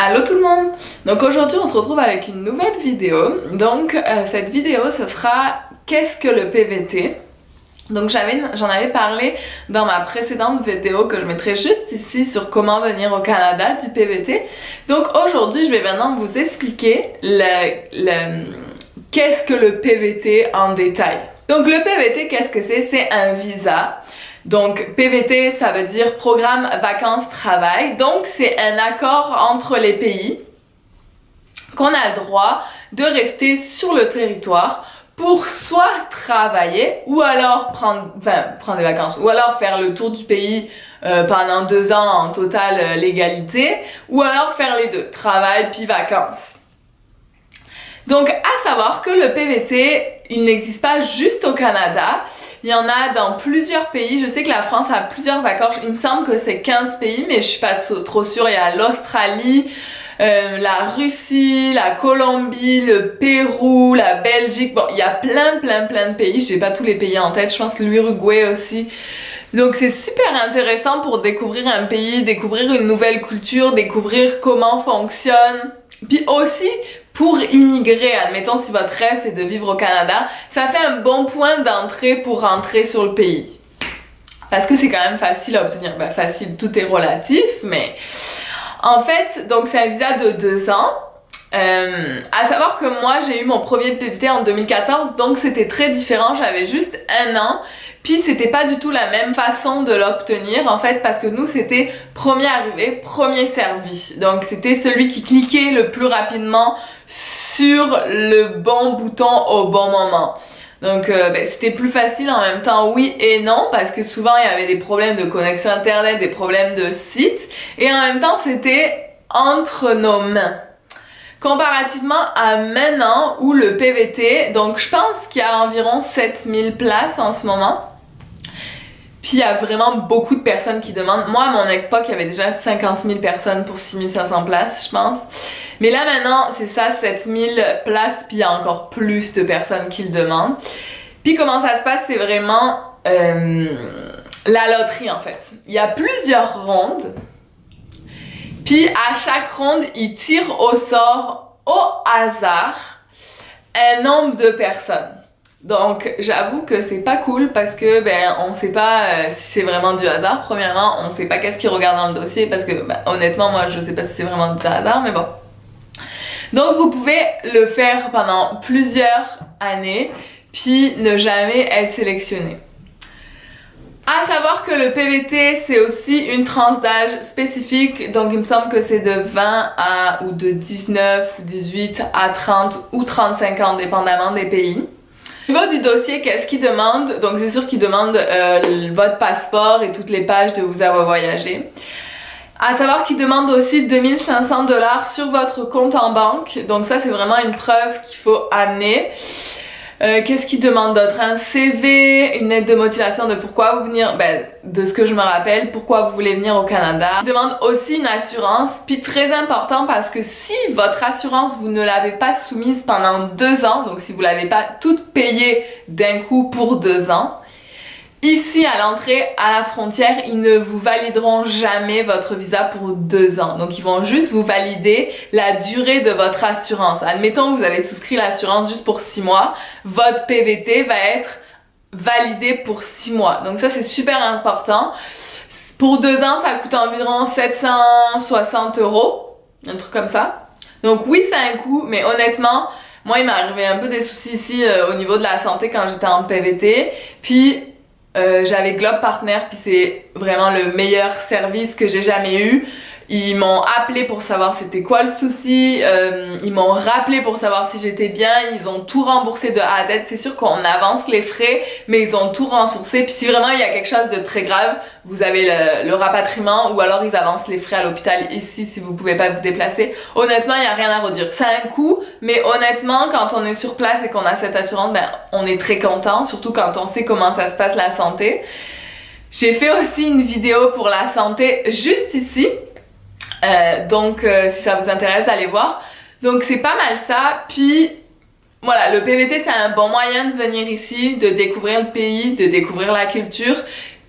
Allô tout le monde! Donc aujourd'hui on se retrouve avec une nouvelle vidéo. Donc cette vidéo ce sera qu'est-ce que le PVT? Donc j'en avais parlé dans ma précédente vidéo que je mettrai juste ici sur comment venir au Canada du PVT. Donc aujourd'hui je vais maintenant vous expliquer qu'est-ce que le PVT en détail. Donc le PVT, qu'est-ce que c'est? C'est un visa. Donc PVT, ça veut dire Programme Vacances Travail. Donc c'est un accord entre les pays qu'on a le droit de rester sur le territoire pour soit travailler ou alors prendre des vacances ou alors faire le tour du pays pendant 2 ans en totale légalité ou alors faire les deux, travail puis vacances. Donc à savoir que le PVT, il n'existe pas juste au Canada, il y en a dans plusieurs pays. Je sais que la France a plusieurs accords, il me semble que c'est 15 pays mais je suis pas trop sûre. Il y a l'Australie, la Russie, la Colombie, le Pérou, la Belgique, bon il y a plein de pays, j'ai pas tous les pays en tête, je pense l'Uruguay aussi. Donc c'est super intéressant pour découvrir un pays, découvrir une nouvelle culture, découvrir comment fonctionne, puis aussi pour immigrer, admettons si votre rêve c'est de vivre au Canada, ça fait un bon point d'entrée pour rentrer sur le pays. Parce que c'est quand même facile à obtenir, ben facile, tout est relatif, mais en fait, donc c'est un visa de 2 ans. À savoir que moi j'ai eu mon premier PVT en 2014, donc c'était très différent, j'avais juste 1 an. Puis c'était pas du tout la même façon de l'obtenir en fait parce que nous c'était premier arrivé, premier servi. Donc c'était celui qui cliquait le plus rapidement sur le bon bouton au bon moment. Donc c'était plus facile en même temps oui et non parce que souvent il y avait des problèmes de connexion internet, des problèmes de site et en même temps c'était entre nos mains. Comparativement à maintenant où le PVT, donc je pense qu'il y a environ 7000 places en ce moment. Puis il y a vraiment beaucoup de personnes qui demandent. Moi, à mon époque, il y avait déjà 50 000 personnes pour 6500 places, je pense. Mais là, maintenant, c'est ça, 7000 places, puis il y a encore plus de personnes qui le demandent. Puis comment ça se passe, c'est vraiment la loterie, en fait. Il y a plusieurs rondes. Puis à chaque ronde, ils tirent au sort, au hasard, un nombre de personnes. Donc j'avoue que c'est pas cool parce que on sait pas si c'est vraiment du hasard. Premièrement, on sait pas qu'est-ce qu'ils regardent dans le dossier parce que honnêtement moi je sais pas si c'est vraiment du hasard mais bon. Donc vous pouvez le faire pendant plusieurs années puis ne jamais être sélectionné. À savoir que le PVT c'est aussi une tranche d'âge spécifique, donc il me semble que c'est de 20 ou de 19 ou 18 à 30 ou 35 ans dépendamment des pays. Au niveau du dossier, qu'est-ce qu'il demande? Donc c'est sûr qu'il demande votre passeport et toutes les pages de vous avoir voyagé. À savoir qu'il demande aussi 2500 $ sur votre compte en banque. Donc ça c'est vraiment une preuve qu'il faut amener. Qu'est-ce qu'il demande d'autre? Un CV, une lettre de motivation de pourquoi vous venir, de ce que je me rappelle, pourquoi vous voulez venir au Canada. Il demande aussi une assurance, puis très important parce que si votre assurance vous ne l'avez pas soumise pendant 2 ans, donc si vous l'avez pas toute payée d'un coup pour 2 ans, ici à l'entrée, à la frontière, ils ne vous valideront jamais votre visa pour 2 ans. Donc ils vont juste vous valider la durée de votre assurance. Admettons que vous avez souscrit l'assurance juste pour 6 mois, votre PVT va être validé pour 6 mois. Donc ça c'est super important. Pour 2 ans, ça coûte environ 760 €, un truc comme ça. Donc oui, ça a un coût, mais honnêtement, moi il m'est arrivé un peu des soucis ici au niveau de la santé quand j'étais en PVT. Puis j'avais Globe Partner puis c'est vraiment le meilleur service que j'ai jamais eu. Ils m'ont appelé pour savoir c'était quoi le souci, ils m'ont rappelé pour savoir si j'étais bien, ils ont tout remboursé de A à Z. C'est sûr qu'on avance les frais, mais ils ont tout remboursé. Puis si vraiment il y a quelque chose de très grave, vous avez le rapatriement ou alors ils avancent les frais à l'hôpital ici si vous pouvez pas vous déplacer. Honnêtement, il n'y a rien à redire. Ça a un coût, mais honnêtement, quand on est sur place et qu'on a cette assurance, on est très content, surtout quand on sait comment ça se passe la santé. J'ai fait aussi une vidéo pour la santé juste ici. Donc si ça vous intéresse d'aller voir. Donc c'est pas mal ça. Puis voilà, le PVT c'est un bon moyen de venir ici, de découvrir le pays, de découvrir la culture.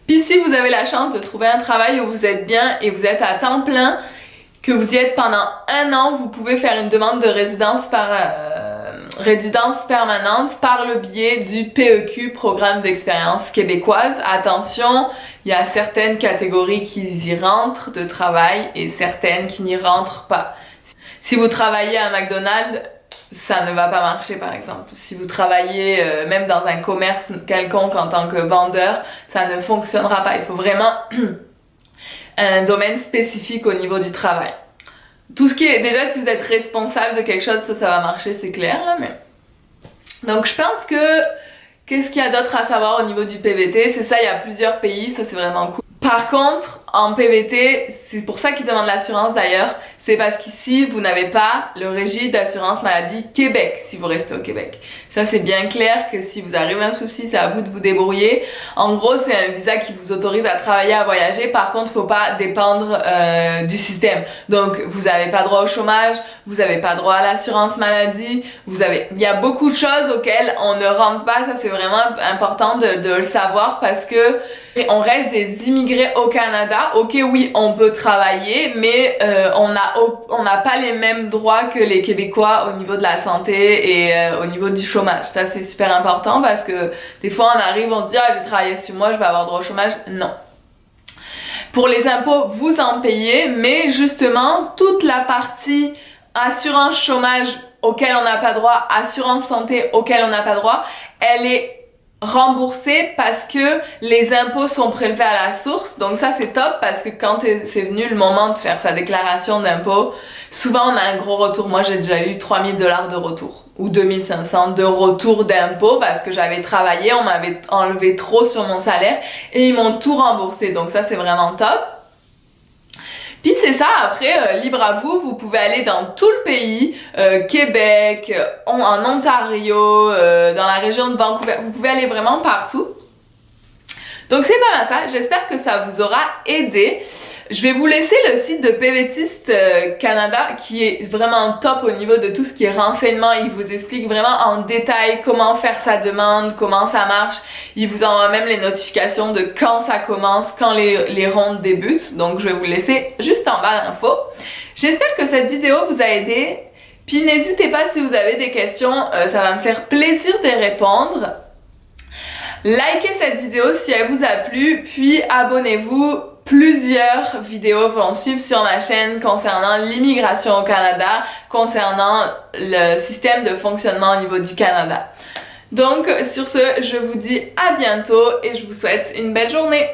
Puis si vous avez la chance de trouver un travail où vous êtes bien et vous êtes à temps plein, que vous y êtes pendant 1 an, vous pouvez faire une demande de résidence permanente par le biais du PEQ, Programme d'expérience québécoise. Attention, il y a certaines catégories qui y rentrent de travail et certaines qui n'y rentrent pas. Si vous travaillez à McDonald's, ça ne va pas marcher par exemple. Si vous travaillez même dans un commerce quelconque en tant que vendeur, ça ne fonctionnera pas. Il faut vraiment un domaine spécifique au niveau du travail. Tout ce qui est, déjà si vous êtes responsable de quelque chose, ça va marcher, c'est clair là, mais... Donc je pense que, qu'est-ce qu'il y a d'autre à savoir au niveau du PVT? C'est ça, il y a plusieurs pays, ça c'est vraiment cool. Par contre, en PVT, c'est pour ça qu'ils demandent l'assurance d'ailleurs, c'est parce qu'ici, vous n'avez pas le régime d'assurance maladie Québec si vous restez au Québec. Ça, c'est bien clair que si vous arrivez un souci, c'est à vous de vous débrouiller. En gros, c'est un visa qui vous autorise à travailler, à voyager. Par contre, faut pas dépendre du système. Donc, vous n'avez pas droit au chômage, vous n'avez pas droit à l'assurance maladie, il y a beaucoup de choses auxquelles on ne rentre pas. Ça, c'est vraiment important de le savoir parce que on reste des immigrés au Canada. Ok, oui, on peut travailler, mais on n'a pas les mêmes droits que les Québécois au niveau de la santé et au niveau du chômage. Ça, c'est super important parce que des fois, on arrive, on se dit « Ah, j'ai travaillé 6 mois, je vais avoir droit au chômage. » Non. Pour les impôts, vous en payez, mais justement, toute la partie assurance chômage auquel on n'a pas droit, assurance santé auquel on n'a pas droit, elle est remboursé parce que les impôts sont prélevés à la source. Donc ça c'est top parce que quand c'est venu le moment de faire sa déclaration d'impôt, souvent on a un gros retour. Moi j'ai déjà eu 3 000 $ de retour ou 2 500 de retour d'impôt parce que j'avais travaillé, on m'avait enlevé trop sur mon salaire et ils m'ont tout remboursé. Donc ça c'est vraiment top. Puis c'est ça, après, libre à vous, vous pouvez aller dans tout le pays, Québec, en Ontario, dans la région de Vancouver, vous pouvez aller vraiment partout. Donc c'est pas mal ça, j'espère que ça vous aura aidé. Je vais vous laisser le site de PVTiste Canada qui est vraiment top au niveau de tout ce qui est renseignement. Il vous explique vraiment en détail comment faire sa demande, comment ça marche. Il vous envoie même les notifications de quand ça commence, quand les rondes débutent. Donc je vais vous laisser juste en bas l'info. J'espère que cette vidéo vous a aidé. Puis n'hésitez pas si vous avez des questions, ça va me faire plaisir de répondre. Likez cette vidéo si elle vous a plu, puis abonnez-vous. Plusieurs vidéos vont suivre sur ma chaîne concernant l'immigration au Canada, concernant le système de fonctionnement au niveau du Canada. Donc sur ce, je vous dis à bientôt et je vous souhaite une belle journée.